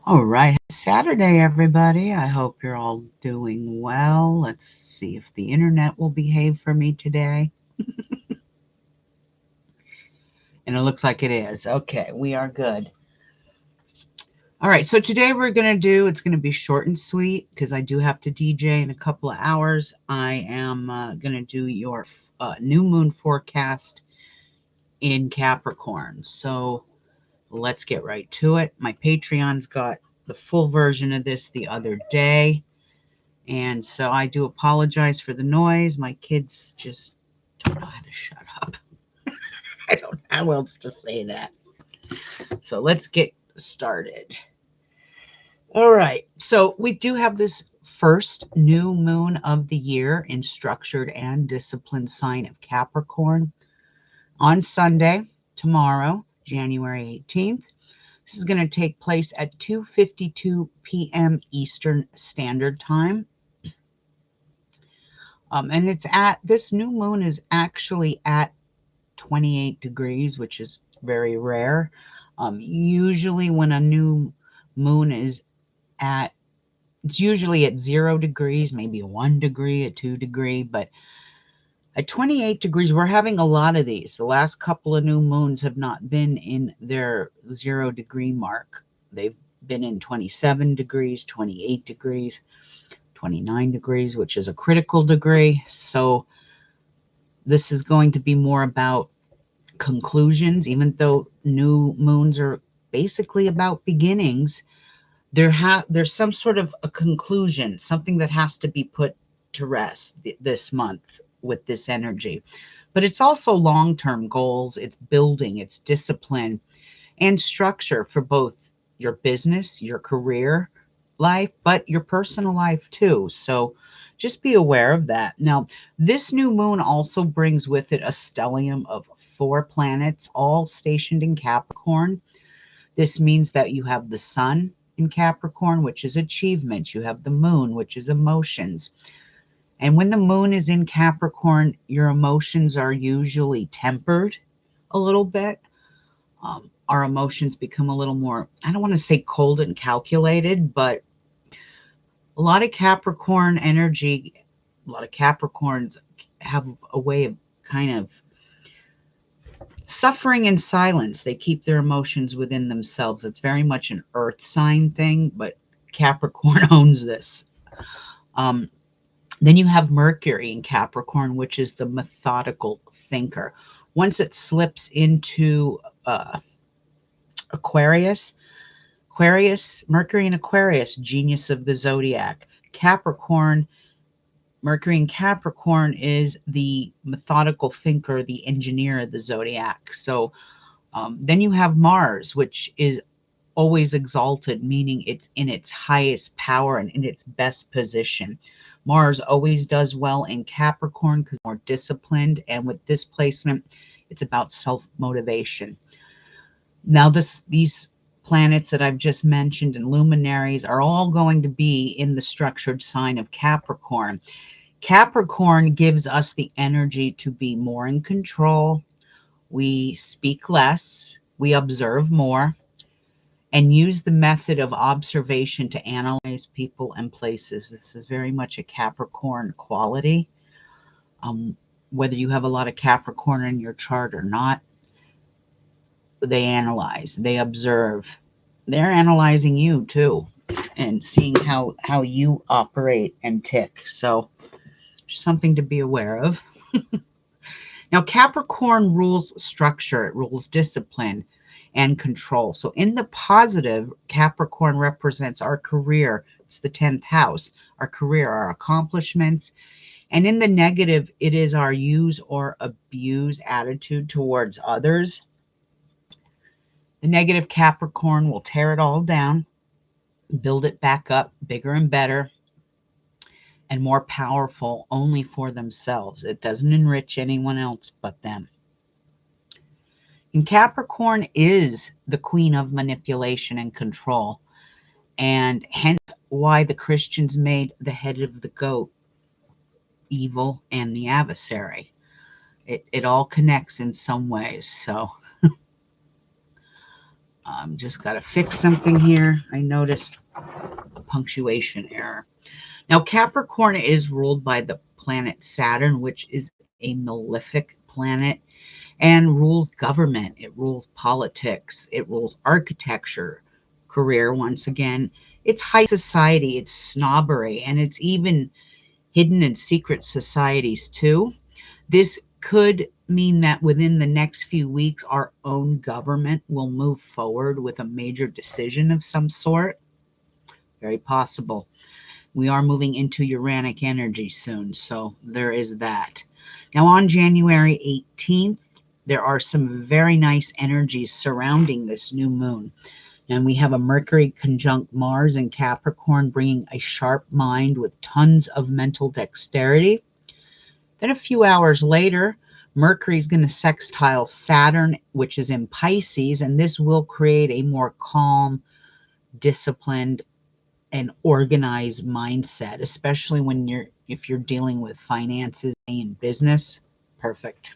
All right, Saturday, everybody. I hope you're all doing well. Let's see if the internet will behave for me today. And it looks like it is. Okay, we are good. All right, so today it's going to be short and sweet because I do have to DJ in a couple of hours. I am going to do your new moon forecast in Capricorn. So let's get right to it. My Patreon's got the full version of this the other day. And so I do apologize for the noise. My kids just don't know how to shut up. I don't know how else to say that. So let's get started. All right. So we do have this first new moon of the year in structured and disciplined sign of Capricorn on Sunday, tomorrow, January 18th. This is going to take place at 2:52 p.m. Eastern Standard Time. And this new moon is actually at 28 degrees, which is very rare. Usually when a new moon is it's usually at 0 degrees, maybe a 1 degree, a 2 degree, but at 28 degrees, we're having a lot of these. The last couple of new moons have not been in their 0 degree mark. They've been in 27 degrees, 28 degrees, 29 degrees, which is a critical degree. So this is going to be more about conclusions, even though new moons are basically about beginnings. There's some sort of a conclusion, something that has to be put to rest this month with this energy. But it's also long-term goals, it's building, it's discipline and structure for both your business, your career life, but your personal life too. So just be aware of that. Now, this new moon also brings with it a stellium of 4 planets, all stationed in Capricorn. This means that you have the sun in Capricorn, which is achievements. You have the moon, which is emotions. And when the moon is in Capricorn, your emotions are usually tempered a little bit. Our emotions become a little more, I don't want to say cold and calculated, but a lot of Capricorn energy, a lot of Capricorns have a way of kind of suffering in silence. They keep their emotions within themselves. It's very much an earth sign thing, but Capricorn owns this. Um, then you have Mercury in Capricorn, which is the methodical thinker. Once it slips into Aquarius, Mercury in Aquarius, genius of the zodiac. Capricorn, Mercury in Capricorn is the methodical thinker, the engineer of the zodiac. So then you have Mars, which is always exalted, meaning it's in its highest power and in its best position. Mars always does well in Capricorn because more disciplined, and with this placement, it's about self-motivation. Now, these planets that I've just mentioned and luminaries are all going to be in the structured sign of Capricorn. Capricorn gives us the energy to be more in control. We speak less, we observe more, and use the method of observation to analyze people and places. This is very much a Capricorn quality. Um, Whether you have a lot of Capricorn in your chart or not, they analyze, they observe. They're analyzing you too and seeing how you operate and tick. So something to be aware of. Now, Capricorn rules structure, it rules discipline and control. So in the positive, Capricorn represents our career. It's the 10th house, our career, our accomplishments. And in the negative, it is our use or abuse attitude towards others. The negative Capricorn will tear it all down, build it back up bigger and better and more powerful only for themselves. It doesn't enrich anyone else but them. And Capricorn is the queen of manipulation and control, and hence why the Christians made the head of the goat evil and the adversary. It all connects in some ways. So Just got to fix something here. I noticed a punctuation error. Now, Capricorn is ruled by the planet Saturn, which is a malefic planet and rules government. It rules politics. It rules architecture, career, once again. It's high society, it's snobbery, and it's even hidden and secret societies too. This could mean that within the next few weeks, our own government will move forward with a major decision of some sort. Very possible. We are moving into Uranic energy soon, so there is that. Now, on January 18th, there are some very nice energies surrounding this new moon. And we have a Mercury conjunct Mars in Capricorn, bringing a sharp mind with tons of mental dexterity. Then a few hours later, Mercury is going to sextile Saturn, which is in Pisces, and this will create a more calm, disciplined, and organized mindset, especially when if you're dealing with finances and business. Perfect.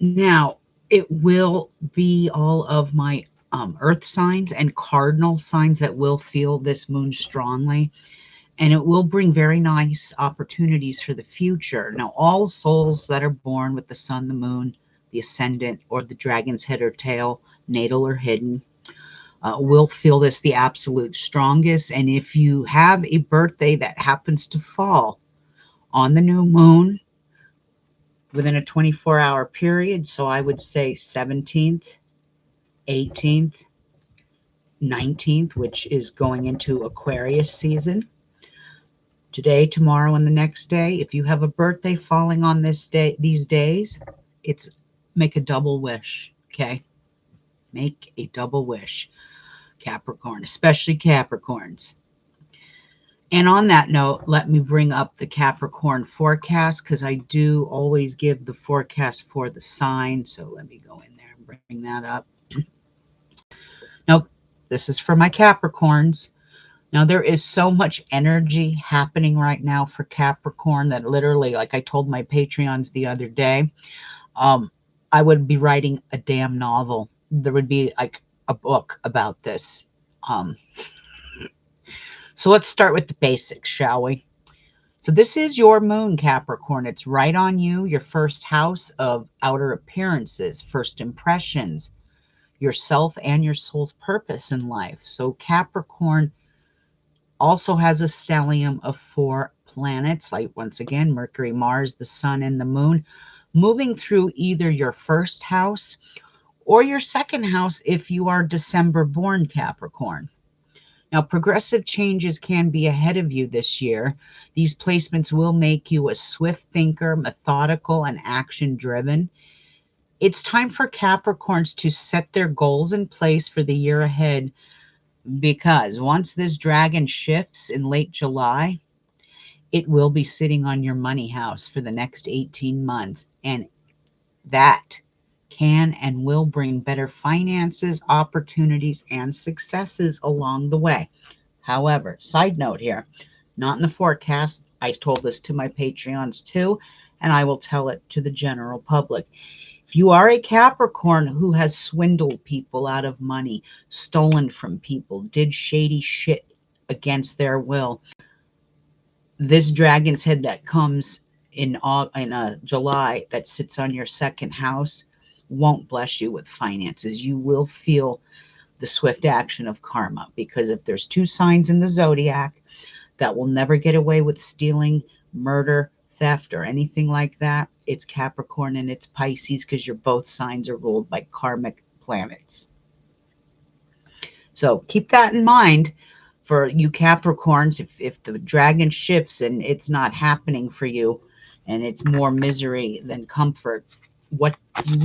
Now, it will be all of my earth signs and cardinal signs that will feel this moon strongly, and it will bring very nice opportunities for the future. Now, all souls that are born with the sun, the moon, the ascendant, or the dragon's head or tail, natal or hidden, will feel this the absolute strongest. And if you have a birthday that happens to fall on the new moon within a 24-hour period, so I would say 17th, 18th, 19th, which is going into Aquarius season, today, tomorrow, and the next day, if you have a birthday falling on this day, these days, it's make a double wish, okay? Make a double wish, Capricorn, especially Capricorns. And on that note, let me bring up the Capricorn forecast, because I do always give the forecast for the sign. So let me go in there and bring that up. Now, this is for my Capricorns. Now, there is so much energy happening right now for Capricorn that literally, like I told my Patreons the other day, I would be writing a damn novel. There would be like a book about this. So let's start with the basics, shall we? So this is your moon, Capricorn. It's right on you, your first house of outer appearances, first impressions, yourself and your soul's purpose in life. So Capricorn also has a stellium of 4 planets, like once again, Mercury, Mars, the sun, and the moon, moving through either your first house or your second house if you are December born, Capricorn. Now, progressive changes can be ahead of you this year. These placements will make you a swift thinker, methodical, and action-driven. It's time for Capricorns to set their goals in place for the year ahead, because once this dragon shifts in late July, it will be sitting on your money house for the next 18 months. And that can and will bring better finances, opportunities, and successes along the way. However, side note here, not in the forecast. I told this to my Patreons too, and I will tell it to the general public. If you are a Capricorn who has swindled people out of money, stolen from people, did shady shit against their will, this dragon's head that comes in July that sits on your second house won't bless you with finances. You will feel the swift action of karma, because if there's 2 signs in the zodiac that will never get away with stealing, murder, theft, or anything like that, it's Capricorn and it's Pisces, because your both signs are ruled by karmic planets. So keep that in mind for you Capricorns. If the dragon shifts and it's not happening for you and it's more misery than comfort, what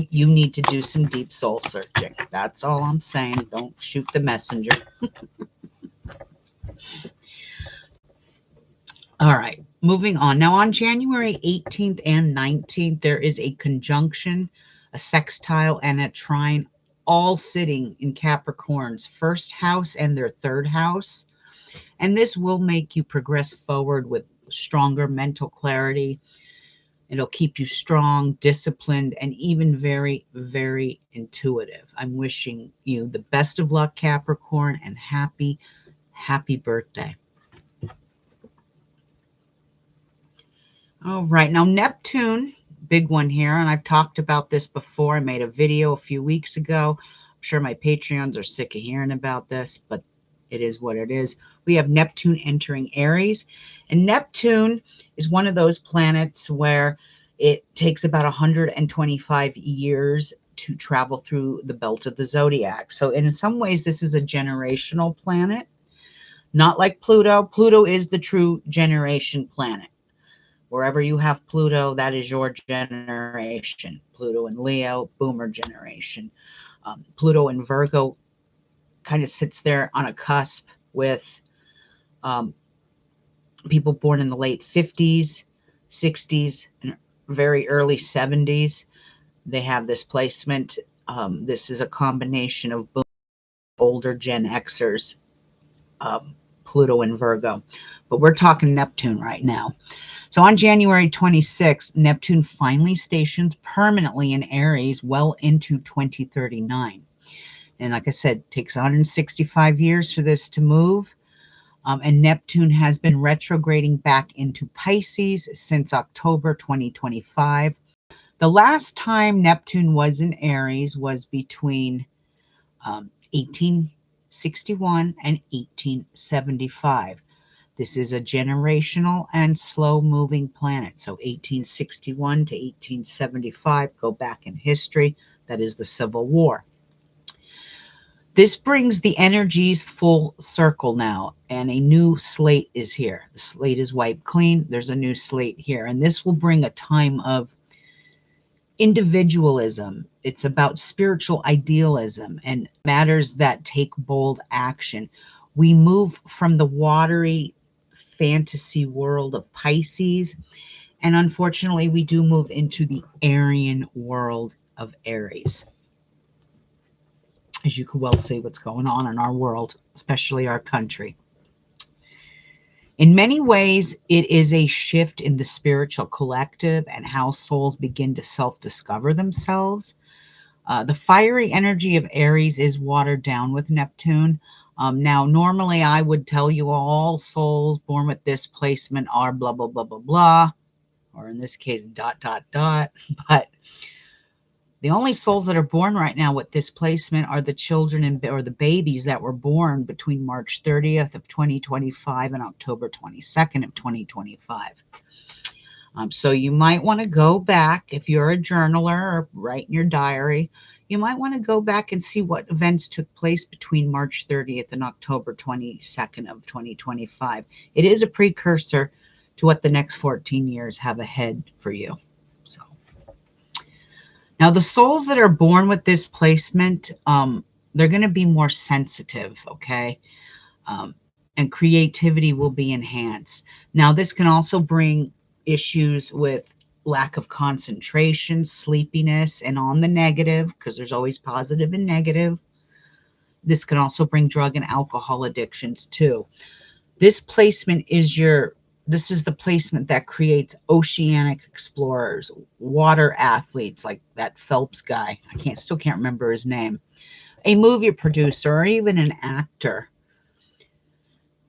you need to do some deep soul searching. That's all I'm saying. Don't shoot the messenger. All right, moving on. Now on January 18th and 19th, there is a conjunction, a sextile, and a trine, all sitting in Capricorn's first house and their third house. And this will make you progress forward with stronger mental clarity, It'll keep you strong, disciplined, and even very, very intuitive. I'm wishing you the best of luck, Capricorn, and happy, happy birthday. All right, now Neptune, big one here, and I've talked about this before. I made a video a few weeks ago. I'm sure my Patreons are sick of hearing about this, but it is what it is. We have Neptune entering Aries, and Neptune is one of those planets where it takes about 125 years to travel through the belt of the zodiac. So in some ways, this is a generational planet, not like Pluto. Pluto is the true generation planet. Wherever you have Pluto, that is your generation. Pluto and Leo, boomer generation. Pluto and Virgo kind of sits there on a cusp with um, people born in the late 50s, 60s, and very early 70s. They have this placement. This is a combination of older Gen Xers, Pluto and Virgo. But we're talking Neptune right now. So on January 26th, Neptune finally stations permanently in Aries well into 2039. And like I said, it takes 165 years for this to move. And Neptune has been retrograding back into Pisces since October 2025. The last time Neptune was in Aries was between 1861 and 1875. This is a generational and slow-moving planet. So 1861 to 1875, go back in history. That is the Civil War. This brings the energies full circle now, and a new slate is here. The slate is wiped clean. There's a new slate here, and this will bring a time of individualism. It's about spiritual idealism and matters that take bold action. We move from the watery fantasy world of Pisces, and unfortunately, we do move into the Aryan world of Aries. As you can well see what's going on in our world, especially our country. In many ways, it is a shift in the spiritual collective and how souls begin to self-discover themselves. The fiery energy of Aries is watered down with Neptune. Now, normally I would tell you all souls born with this placement are blah, blah, blah, blah, blah, or in this case, dot, dot, dot. But the only souls that are born right now with this placement are the children or the babies that were born between March 30th of 2025 and October 22nd of 2025. So you might want to go back, if you're a journaler or write in your diary, you might want to go back and see what events took place between March 30th and October 22nd of 2025. It is a precursor to what the next 14 years have ahead for you. So now the souls that are born with this placement, they're going to be more sensitive, okay? And creativity will be enhanced. Now this can also bring issues with lack of concentration, sleepiness, and on the negative, because there's always positive and negative. This can also bring drug and alcohol addictions too. This placement is this is the placement that creates oceanic explorers, water athletes like that Phelps guy. Still can't remember his name. A movie producer or even an actor.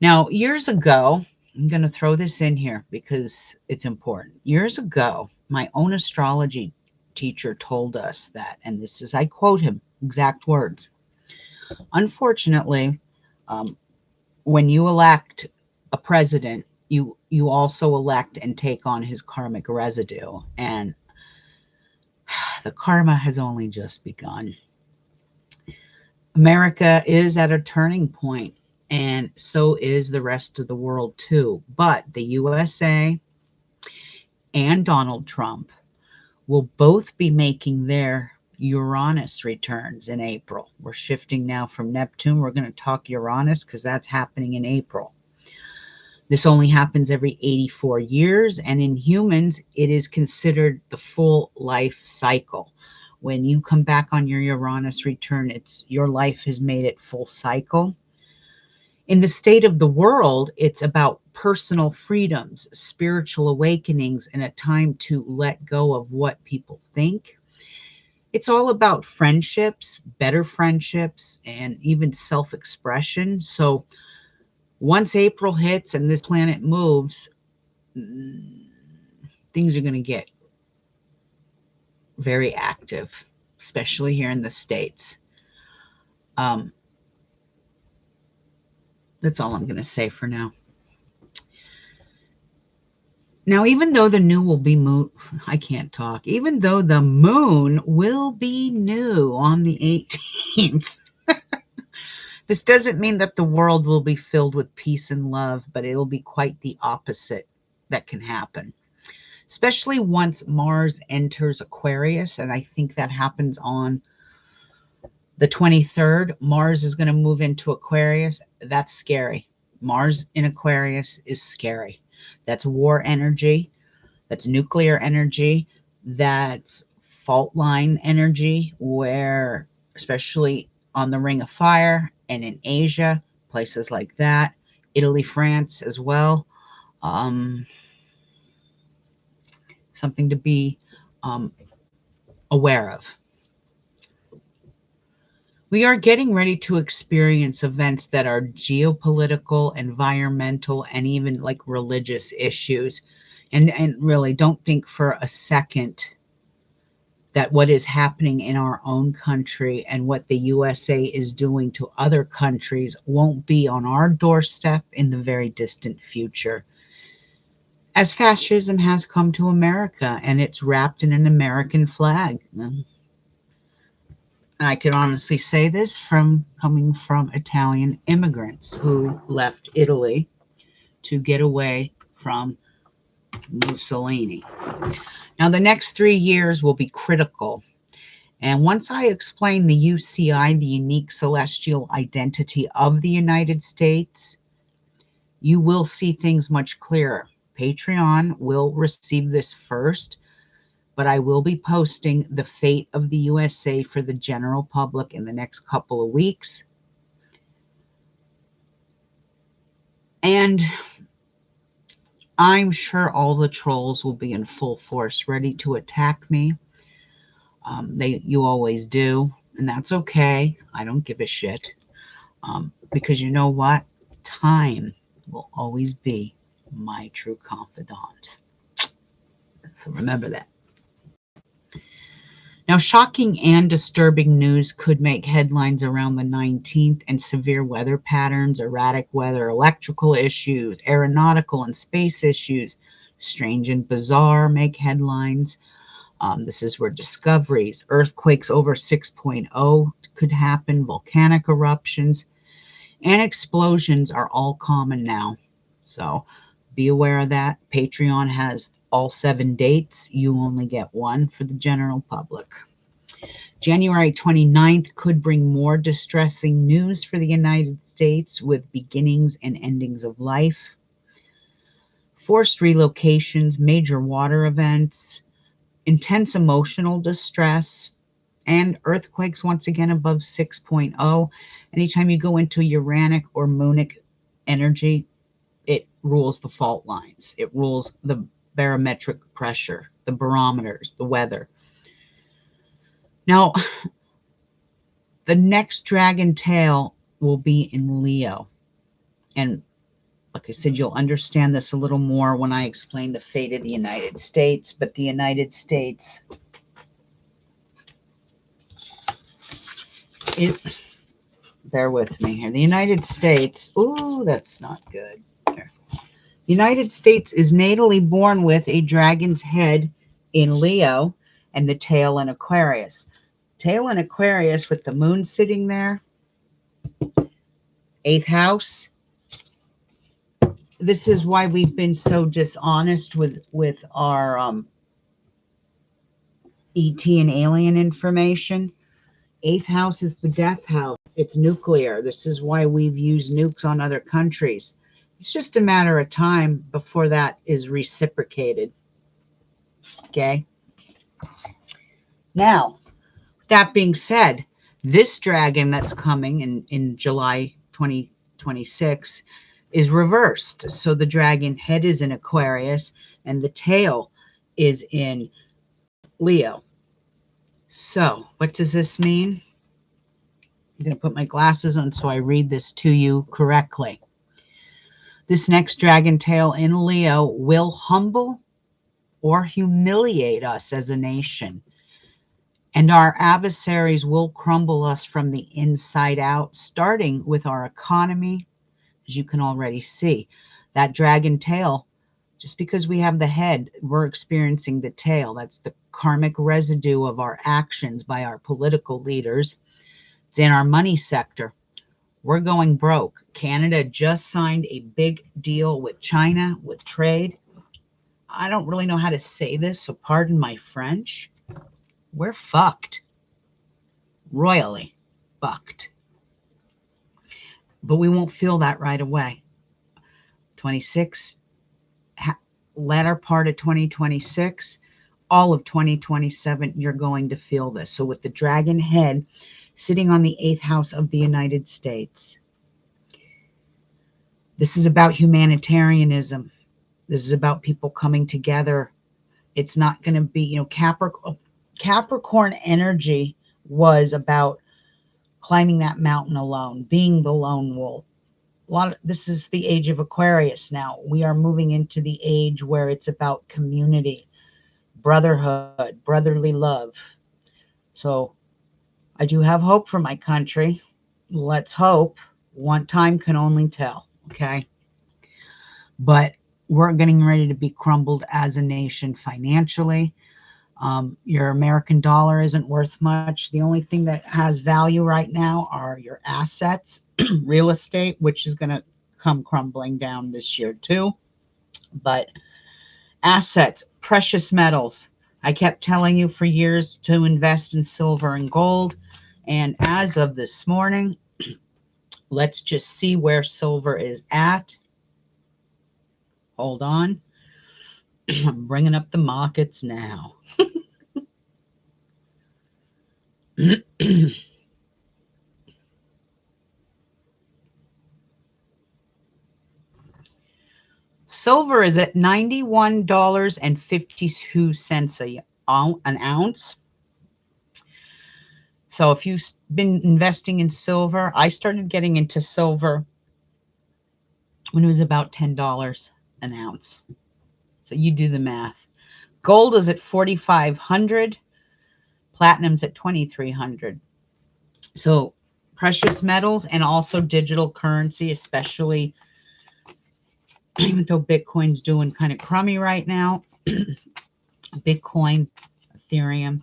Now, years ago, I'm going to throw this in here because it's important. Years ago, my own astrology teacher told us that, and this is, I quote him, exact words. Unfortunately, when you elect a president, you also elect and take on his karmic residue. And the karma has only just begun. America is at a turning point. And so is the rest of the world too. But the USA and Donald Trump will both be making their Uranus returns in April. We're shifting now from Neptune. We're going to talk Uranus because that's happening in April. This only happens every 84 years. And in humans, it is considered the full life cycle. When you come back on your Uranus return, your life has made it full cycle. In the state of the world, it's about personal freedoms, spiritual awakenings, and a time to let go of what people think. It's all about friendships, better friendships, and even self expression. So once April hits and this planet moves, things are going to get very active, especially here in the States. Um, that's all I'm going to say for now. Now, even though the new will be I can't talk. Even though the moon will be new on the 18th, this doesn't mean that the world will be filled with peace and love, but it'll be quite the opposite that can happen, especially once Mars enters Aquarius. And I think that happens on the 23rd. Mars is going to move into Aquarius. That's scary. Mars in Aquarius is scary. That's war energy. That's nuclear energy. That's fault line energy, where, especially on the Ring of Fire and in Asia, places like that, Italy, France as well. Something to be aware of. We are getting ready to experience events that are geopolitical, environmental, and even like religious issues. And really, don't think for a second that what is happening in our own country and what the USA is doing to other countries won't be on our doorstep in the very distant future. As fascism has come to America and it's wrapped in an American flag. I can honestly say this from coming from Italian immigrants who left Italy to get away from Mussolini. Now, the next 3 years will be critical. And once I explain the UCI, the unique celestial identity of the United States, you will see things much clearer. Patreon will receive this first, but I will be posting the fate of the USA for the general public in the next couple of weeks. And I'm sure all the trolls will be in full force, ready to attack me. You always do, and that's okay. I don't give a shit. Because you know what? Time will always be my true confidant. So remember that. Now, shocking and disturbing news could make headlines around the 19th, and severe weather patterns, erratic weather, electrical issues, aeronautical and space issues, strange and bizarre make headlines. This is where discoveries, earthquakes over 6.0 could happen, volcanic eruptions, and explosions are all common now. So be aware of that. Patreon has all 7 dates. You only get one for the general public. January 29th could bring more distressing news for the United States with beginnings and endings of life, forced relocations, major water events, intense emotional distress, and earthquakes once again above 6.0. Anytime you go into Uranic or Moonic energy, it rules the fault lines. It rules the barometric pressure, the barometers, the weather. Now, the next dragon tail will be in Leo. And like I said, you'll understand this a little more when I explain the fate of the United States. But the United States, bear with me here. The United States, ooh, that's not good. There. The United States is natally born with a dragon's head in Leo and the tail in Aquarius. Tail in Aquarius with the moon sitting there. 8th house. This is why we've been so dishonest with our ET and alien information. 8th house is the death house. It's nuclear. This is why we've used nukes on other countries. It's just a matter of time before that is reciprocated. Okay? Now, that being said, this dragon that's coming in July 2026 is reversed. So the dragon head is in Aquarius and the tail is in Leo. So what does this mean? I'm going to put my glasses on so I read this to you correctly. This next dragon tail in Leo will humble or humiliate us as a nation. And our adversaries will crumble us from the inside out, starting with our economy, as you can already see. That dragon tail, just because we have the head, we're experiencing the tail. That's the karmic residue of our actions by our political leaders. It's in our money sector. We're going broke. Canada just signed a big deal with China with trade. I don't really know how to say this, so pardon my French. We're fucked. Royally fucked. But we won't feel that right away. 26, latter part of 2026, all of 2027, you're going to feel this. So with the dragon head sitting on the 8th house of the United States, this is about humanitarianism. This is about people coming together. It's not going to be, Capricorn energy was about climbing that mountain alone, being the lone wolf. This is the age of Aquarius now. We are moving into the age where it's about community, brotherhood, brotherly love. So I do have hope for my country. Let's hope. One time can only tell, okay? But we're getting ready to be crumbled as a nation financially. Your American dollar isn't worth much. The only thing that has value right now are your assets, real estate, which is going to come crumbling down this year too. But assets, precious metals. I kept telling you for years to invest in silver and gold. And as of this morning, let's just see where silver is at. Hold on. I'm bringing up the markets now. Silver is at $91.52 an ounce. So if you've been investing in silver, I started getting into silver when it was about $10 an ounce. So you do the math. Gold is at 4,500. Platinum's at 2,300. So precious metals and also digital currency, especially even though Bitcoin's doing kind of crummy right now. Bitcoin, Ethereum,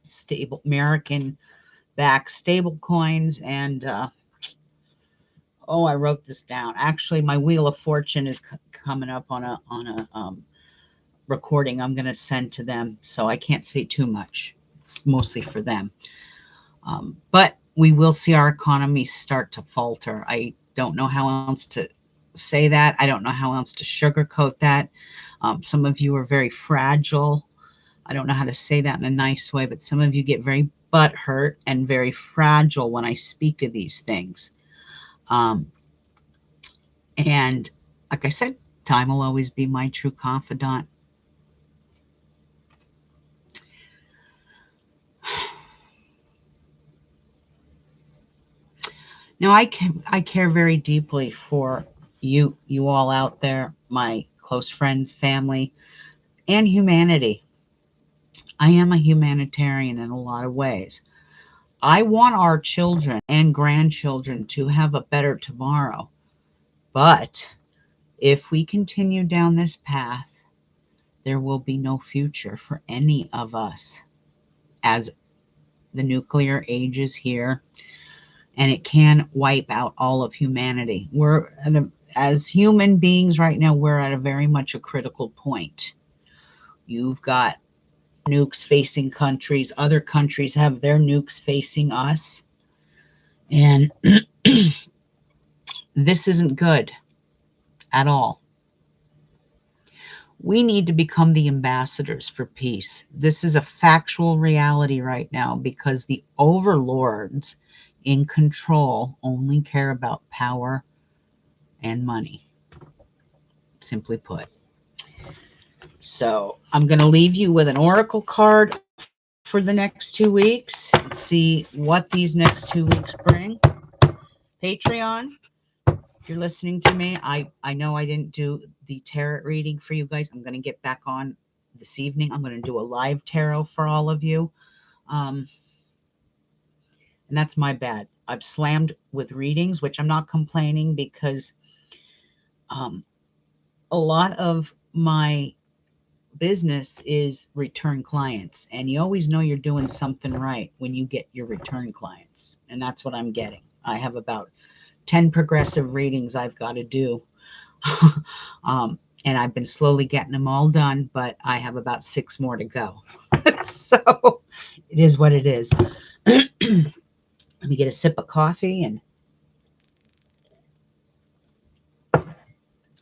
stable American backed stable coins, and I wrote this down. Actually, my Wheel of Fortune is coming up on a recording I'm going to send to them, so I can't say too much. It's mostly for them. But we will see our economy start to falter. I don't know how else to say that. I don't know how else to sugarcoat that. Some of you are very fragile. I don't know how to say that in a nice way, but some of you get very butthurt and very fragile when I speak of these things. And like I said, time will always be my true confidant. Now, I care very deeply for you all out there, my close friends, family, and humanity. I am a humanitarian in a lot of ways. I want our children and grandchildren to have a better tomorrow. But if we continue down this path, there will be no future for any of us, as the nuclear age is here, and it can wipe out all of humanity. As human beings right now, we're at a very much a critical point. You've got nukes facing countries. Other countries have their nukes facing us. And this isn't good at all. We need to become the ambassadors for peace. This is a factual reality right now because the overlords in control only care about power and money, simply put. So I'm going to leave you with an oracle card for the next 2 weeks and see what these next 2 weeks bring. Patreon, if you're listening to me, I know I didn't do the tarot reading for you guys. I'm going to get back on this evening. I'm going to do a live tarot for all of you. Um, and that's my bad. I've slammed with readings, which I'm not complaining because um, a lot of my business is return clients, and you always know you're doing something right when you get your return clients, and that's what I'm getting. I have about 10 progressive readings I've got to do. um, and I've been slowly getting them all done, but I have about 6 more to go. So it is what it is. Let me get a sip of coffee. And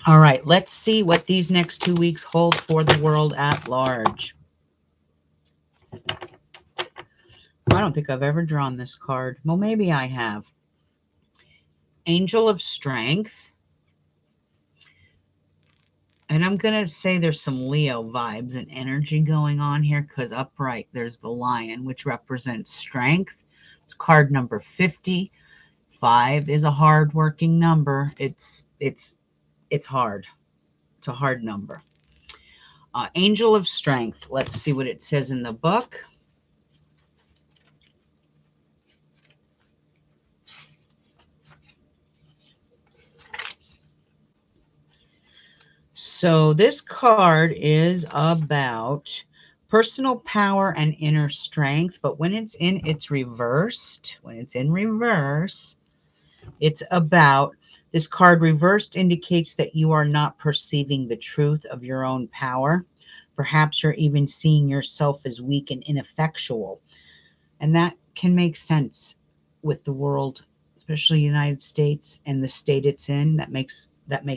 all right, let's see what these next 2 weeks hold for the world at large. I don't think I've ever drawn this card. Well, maybe I have. Angel of Strength. And I'm going to say there's some Leo vibes and energy going on here because upright, there's the lion, which represents strength. It's card number 50. 5 is a hard-working number. It's hard. It's a hard number. Angel of Strength. Let's see what it says in the book. So this card is about personal power and inner strength, but when it's reversed, it's about, this card reversed indicates that you are not perceiving the truth of your own power. Perhaps you're even seeing yourself as weak and ineffectual. And that can make sense with the world, especially the United States and the state it's in. That makes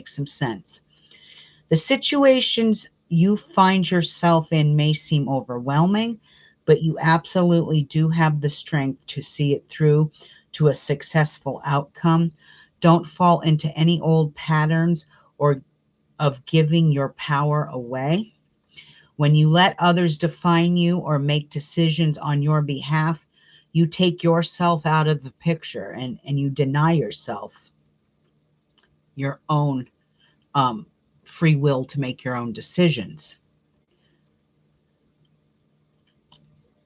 some sense. The situations you find yourself in may seem overwhelming, but you absolutely do have the strength to see it through to a successful outcome. Don't fall into any old patterns or of giving your power away. When you let others define you or make decisions on your behalf, you take yourself out of the picture, and you deny yourself your own free will to make your own decisions.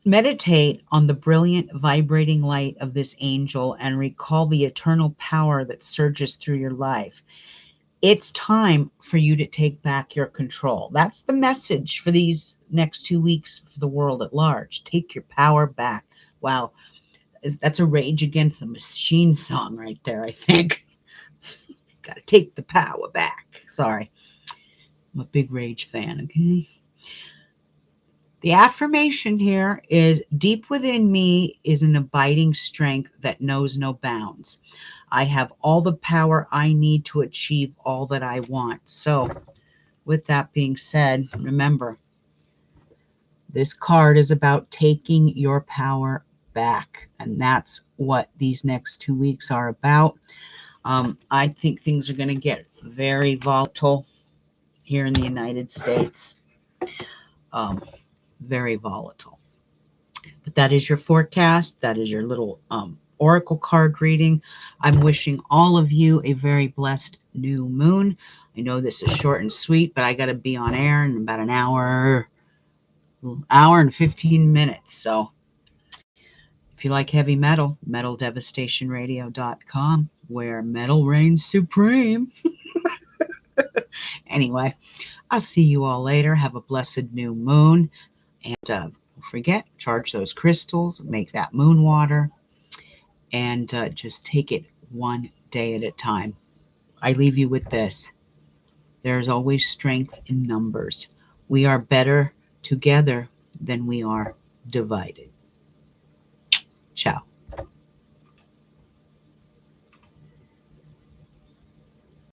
Meditate on the brilliant, vibrating light of this angel and recall the eternal power that surges through your life. It's time for you to take back your control. That's the message for these next 2 weeks for the world at large. Take your power back. Wow. That's a Rage Against the Machine song right there, I think. Got to take the power back. Sorry. I'm a big Rage fan, okay? The affirmation here is, deep within me is an abiding strength that knows no bounds. I have all the power I need to achieve all that I want. So, with that being said, remember, this card is about taking your power back. And that's what these next 2 weeks are about. I think things are going to get very volatile here in the United States. Very volatile. But that is your forecast. That is your little oracle card reading. I'm wishing all of you a very blessed new moon. I know this is short and sweet, but I got to be on air in about an hour and 15 minutes. So if you like heavy metal, metaldevastationradio.com, where metal reigns supreme. Anyway, I'll see you all later. Have a blessed new moon. And don't forget, charge those crystals, make that moon water, and just take it one day at a time. I leave you with this. There's always strength in numbers. We are better together than we are divided. Ciao.